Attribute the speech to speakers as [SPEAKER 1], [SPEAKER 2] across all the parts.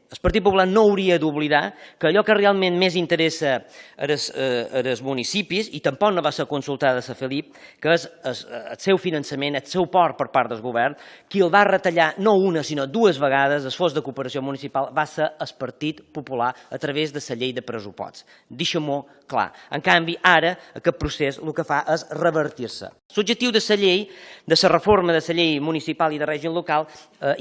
[SPEAKER 1] El Partit Popular no hauria d'oblidar que allò que realment més interessa als municipis, i tampoc no va ser consultada a Felip, que és el seu finançament, el seu port per part del govern, qui el va retallar no una sinó dues vegades, el fons de cooperació municipal, va ser el Partit Popular a través de la llei de pressupost. Deixem-ho clar. En canvi, ara aquest procés el que fa és revertir-se. L'objectiu de la llei, de la reforma de la llei municipal i de règim local,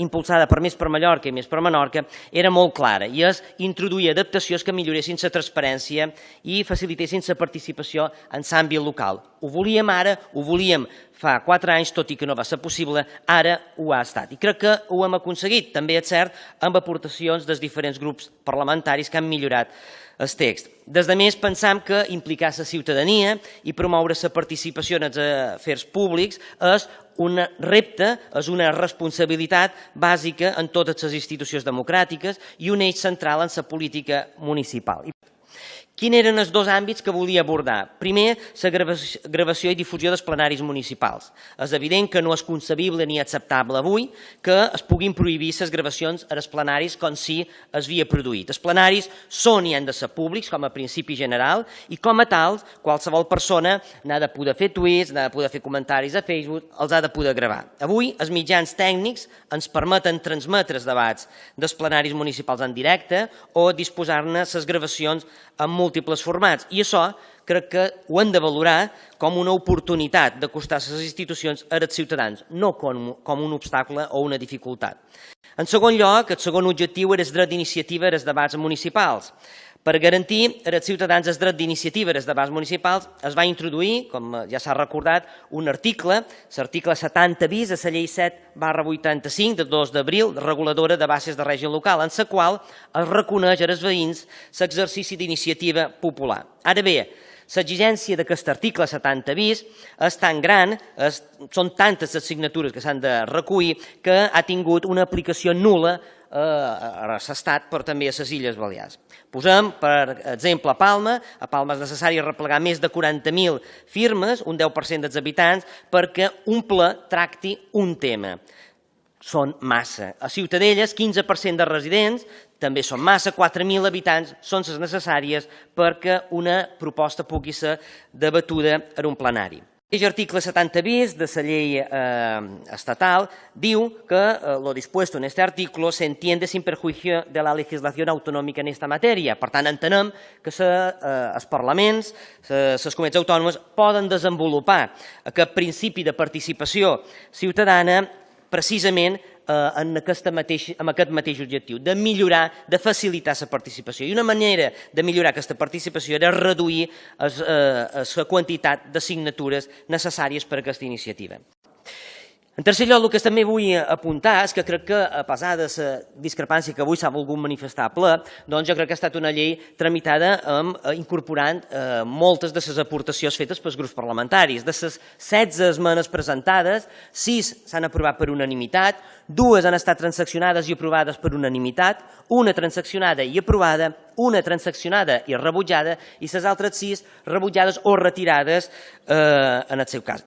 [SPEAKER 1] impulsada per Més per Mallorca i Més per Menorca, era molt clara, i és introduir adaptacions que milloressin la transparència i facilitessin la participació en l'àmbit local. Ho volíem ara, ho volíem fa 4 anys, tot i que no va ser possible, ara ho ha estat. I crec que ho hem aconseguit, també és cert, amb aportacions dels diferents grups parlamentaris que han millorat el text. Des de més, pensam que implicar la ciutadania i promoure la participació en els afers públics és un repte, és una responsabilitat bàsica en totes les institucions democràtiques i un eix central en la política municipal. Quins eren els dos àmbits que volia abordar? Primer, la gravació i difusió dels plenaris municipals. És evident que no és concebible ni acceptable avui que es puguin prohibir les gravacions als plenaris com si es havia produït. Els plenaris són i han de ser públics com a principi general i com a tals qualsevol persona n'ha de poder fer tuits, n'ha de poder fer comentaris a Facebook, els ha de poder gravar. Avui els mitjans tècnics ens permeten transmetre els debats dels plenaris municipals en directe o disposar-ne les gravacions en múltiples formats, i això crec que ho hem de valorar com una oportunitat d'acostar les institucions als ciutadans, no com un obstacle o una dificultat. En segon lloc, el segon objectiu era el dret d'iniciativa als debats municipals. Per garantir als ciutadans el dret d'iniciativa als debats municipals es va introduir, com ja s'ha recordat, un article, l'article 70 bis de la llei 7/85 de 2 d'abril, reguladora de bases de règim local, en la qual es reconeix als veïns l'exercici d'iniciativa popular. Ara bé, l'exigència d'aquest article 70 bis és tan gran, són tantes les signatures que s'han de recollir, que ha tingut una aplicació nul·la a l'Estat, però també a les Illes Balears. Posem, per exemple, a Palma és necessari replegar més de 40.000 firmes, un 10% dels habitants, perquè un ple tracti un tema. Són massa. A Ciutadella, 15% de residents, també són massa, 4.000 habitants són les necessàries perquè una proposta pugui ser debatuda en un plenari. L'article 70 bis de la llei estatal diu que lo dispuesto en este artículo se entiende sin perjuicio de la legislación autonómica en esta materia. Per tant, entenem que els parlaments, les comunitats autònomes, poden desenvolupar aquest principi de participació ciutadana precisament amb aquest mateix objectiu, de millorar, de facilitar la participació. I una manera de millorar aquesta participació era reduir la quantitat de signatures necessàries per a aquesta iniciativa. En tercer lloc, el que també vull apuntar és que crec que, a pesar de la discrepància que avui s'ha volgut manifestar ple, doncs jo crec que ha estat una llei tramitada incorporant moltes de les aportacions fetes pels grups parlamentaris. De les 16 esmenes presentades, 6 s'han aprovat per unanimitat, 2 han estat transaccionades i aprovades per unanimitat, una transaccionada i aprovada, una transaccionada i rebutjada, i les altres 6 rebutjades o retirades en el seu cas.